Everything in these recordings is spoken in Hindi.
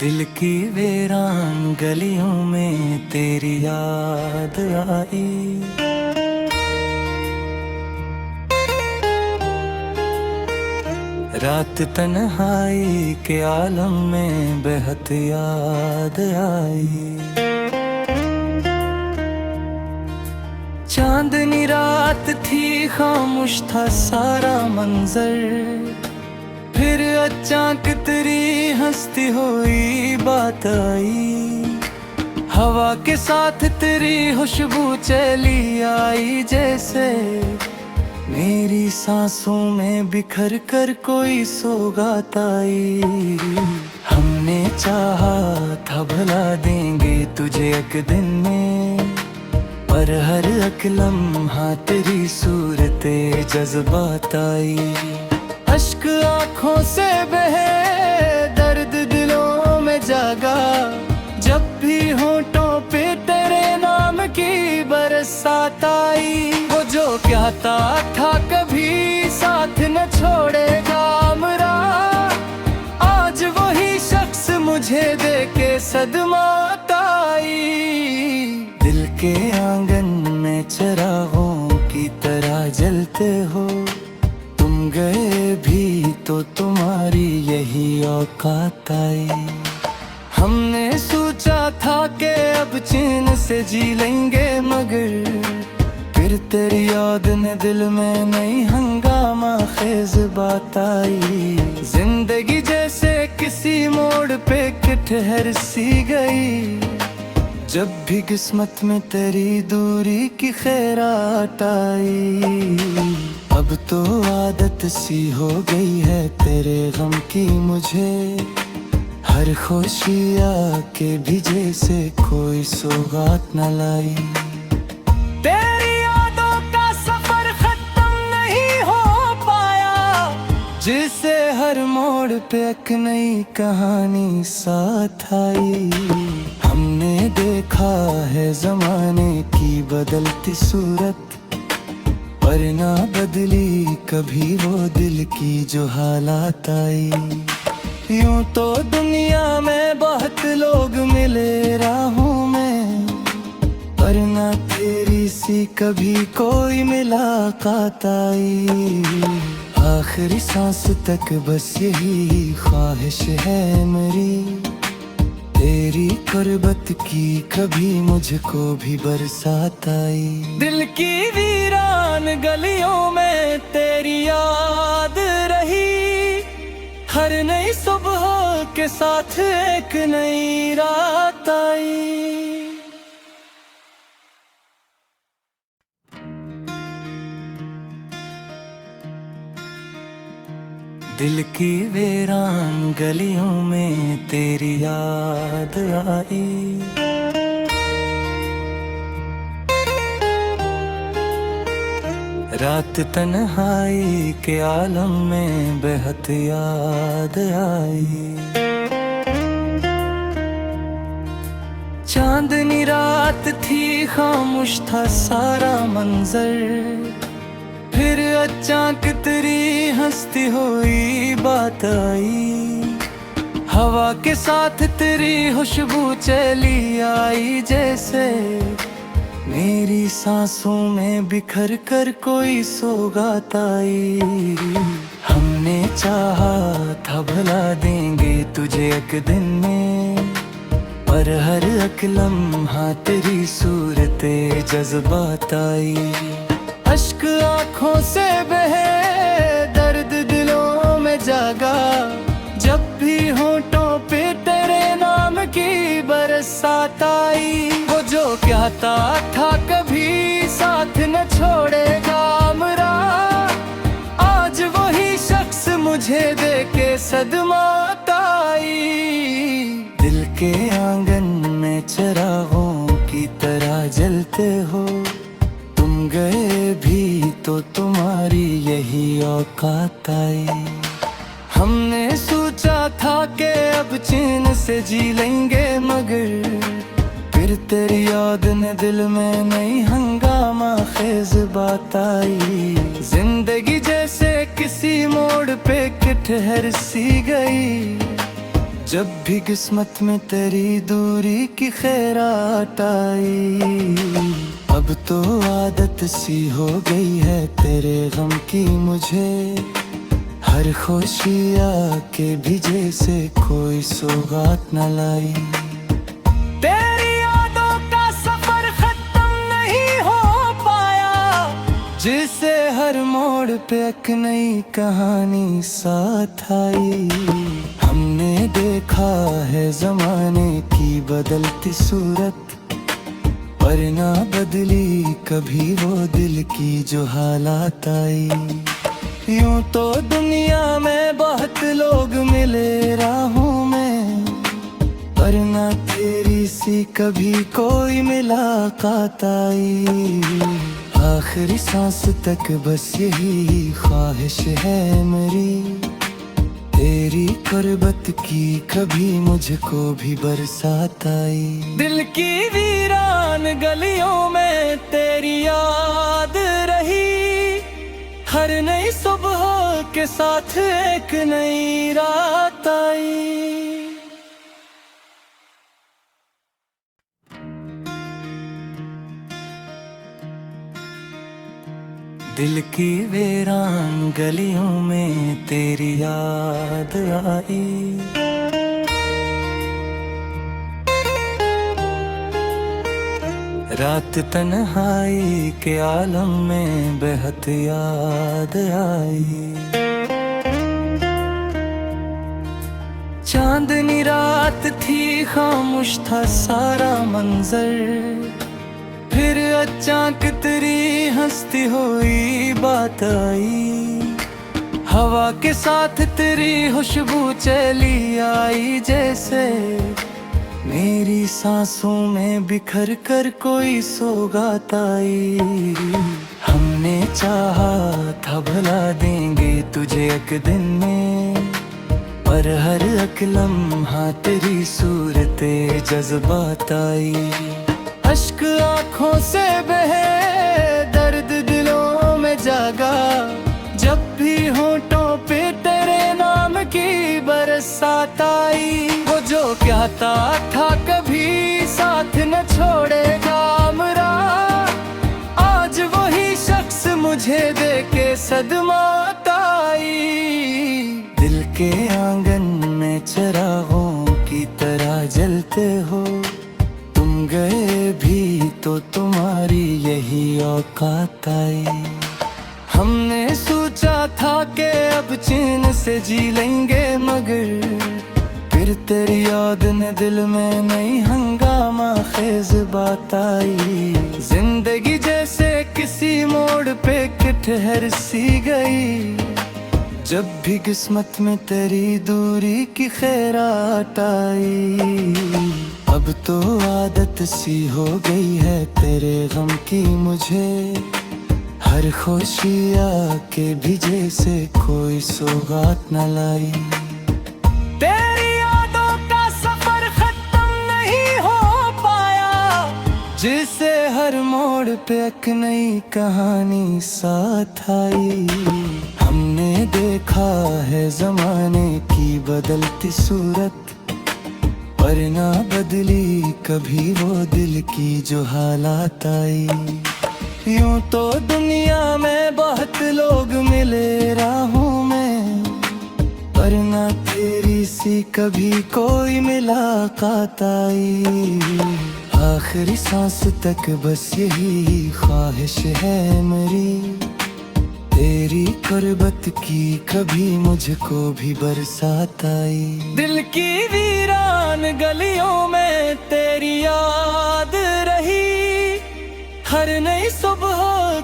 दिल की वीरान गलियों में तेरी याद आई। रात तन्हाई के आलम में बेहद याद आई। चांदनी रात थी, खामोश था सारा मंजर, फिर अचानक तेरी हंसती हुई बात आई। हवा के साथ तेरी खुशबू चली आई, जैसे मेरी सांसों में बिखर कर कोई सौगात आई। हमने चाहा था भुला देंगे तुझे एक दिन में, पर हर एक लम्हा तेरी सूरते जज्बात आई। अश्क आँखों से बहे, दर्द दिलों में जागा, जब भी होठों पे तेरे नाम की बरसात आई। वो जो कहता था कभी साथ न छोड़ेगा मेरा, आज वही शख्स मुझे देके सदमा आई। दिल के आंगन में चिरागों की तरह जलते हो, तुम गए भी तो तुम्हारी यही औकात आई। हमने सोचा था कि अब चैन से जी लेंगे, मगर फिर तेरी याद ने दिल में नई हंगामा खेज बात आई। जिंदगी जैसे किसी मोड़ पे ठहर सी गई, जब भी किस्मत में तेरी दूरी की खैरात आई। अब तो आदत सी हो गई है तेरे गम की मुझे, हर खुशी आके भी जैसे कोई सौगात न लाई। तेरी यादों का सफर खत्म नहीं हो पाया, जिसे हर मोड़ पे एक नई कहानी साथ आई। हमने देखा है जमाने की बदलती सूरत, पर ना बदली कभी वो दिल की जो हालात आई। यूं तो दुनिया में बहुत लोग मिले राहों में, पर ना तेरी सी कभी कोई मुलाकात आई। आखिरी सांस तक बस यही ख्वाहिश है मेरी, तेरी कुर्बत की कभी मुझको भी बरसात आई। दिल की वीरान गलियों में तेरी याद रही, हर नई सुबह के साथ एक नई रात आई। दिल की वीरान गलियों में तेरी याद आई। रात तन्हाई के आलम में बेहद याद आई। चांदनी रात थी, खामोश था सारा मंजर, फिर अचानक तेरी हंसती हुई बात आई। हवा के साथ तेरी खुशबू चली आई, जैसे मेरी सांसों में बिखर कर कोई सौगात आई। हमने चाहा था भुला देंगे तुझे एक दिन में, पर हर एक लम्हा तेरी सूरते जज्बात आई। अश्क आँखों से बहे, दर्द दिलों में जागा, जब भी होठों पे तेरे नाम की बरसात आई। वो जो कहता था कभी साथ न छोड़ेगा मेरा, आज वही शख्स मुझे देके सदमा आई। दिल के आंगन में चिरागों की तरह जलते हो, तुम गए भी तो तुम्हारी यही औकात आई। हमने सोचा था कि अब चैन से जी लेंगे, मगर फिर तेरी याद ने दिल में नई हंगामा खेज बात आई। जिंदगी जैसे किसी मोड़ पे ठहर सी गई, जब भी किस्मत में तेरी दूरी की खैरात आई, अब तो आदत सी हो गई है तेरे गम की मुझे। हर खुशी आके भी जैसे कोई सौगात न लाई। तेरी यादों का सफर खत्म नहीं हो पाया, जिसे हर मोड़ पे एक नई कहानी साथ आई। हमने देखा है जमाने की बदलती सूरत, पर ना बदली कभी वो दिल की जो हालात आई। यूं तो दुनिया में बहुत लोग मिले राहों में, पर ना तेरी सी कभी कोई मुलाकात आई। आखिरी सांस तक बस यही ख्वाहिश है मेरी, तेरी कुर्बत की कभी मुझको भी बरसात आई। दिल की वीरान गलियों में तेरी याद रही, हर नई सुबह के साथ एक नई रात आई। दिल की वीरान गलियों में तेरी याद आई। रात तन्हाई के आलम में बेहद याद आई। चांदनी रात थी, खामोश था सारा मंजर, फिर अचानक तेरी हंसती हुई बात आई। हवा के साथ तेरी खुशबू चली आई, जैसे मेरी सांसों में बिखर कर कोई सौगात आई। हमने चाहा था भुला देंगे तुझे एक दिन में, पर हर एक लम्हा तेरी सूरते जज्बात आई। अश्क आँखों से बहे, दर्द दिलों में जागा, जब भी होठों पे तेरे नाम की बरसात आई। वो जो कहता था कभी साथ न छोड़ेगा मेरा, आज वही शख्स मुझे देके सदमा आई। दिल के आंगन में चिरागों की तरह जलते हो, तुम गए भी तो तुम्हारी यही औकात आई। हमने सोचा था कि अब चैन से जी लेंगे, मगर फिर तेरी याद ने दिल में नई हंगामा खेज बात आई। जिंदगी जैसे किसी मोड़ पे ठहर सी गई, जब भी किस्मत में तेरी दूरी की खैरात आई। अब तो आदत सी हो गई है तेरे गम की मुझे, हर खुशी आके भी जैसे कोई सौगात न लाई। तेरी यादों का सफर खत्म नहीं हो पाया, जिसे हर मोड़ पे एक नई कहानी साथ आई। हमने देखा है जमाने की बदलती सूरत, पर ना बदली कभी वो दिल की जो हालात आई। यूं तो दुनिया में बहुत लोग मिले राहों में, पर ना तेरी सी कभी कोई मुलाकात आई। आखिरी सांस तक बस यही ख्वाहिश है मेरी, तेरी कुर्बत की कभी मुझको भी बरसात आई। दिल की वीरान गलियों में तेरी याद रही, हर नई सुबह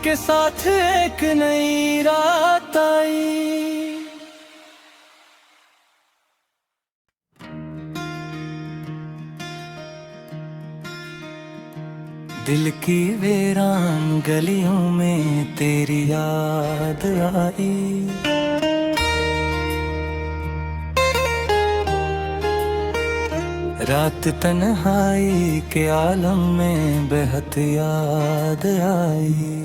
के साथ एक नई रात आई। दिल की वीरान गलियों में तेरी याद आई। रात तन्हाई के आलम में बेहद याद आई।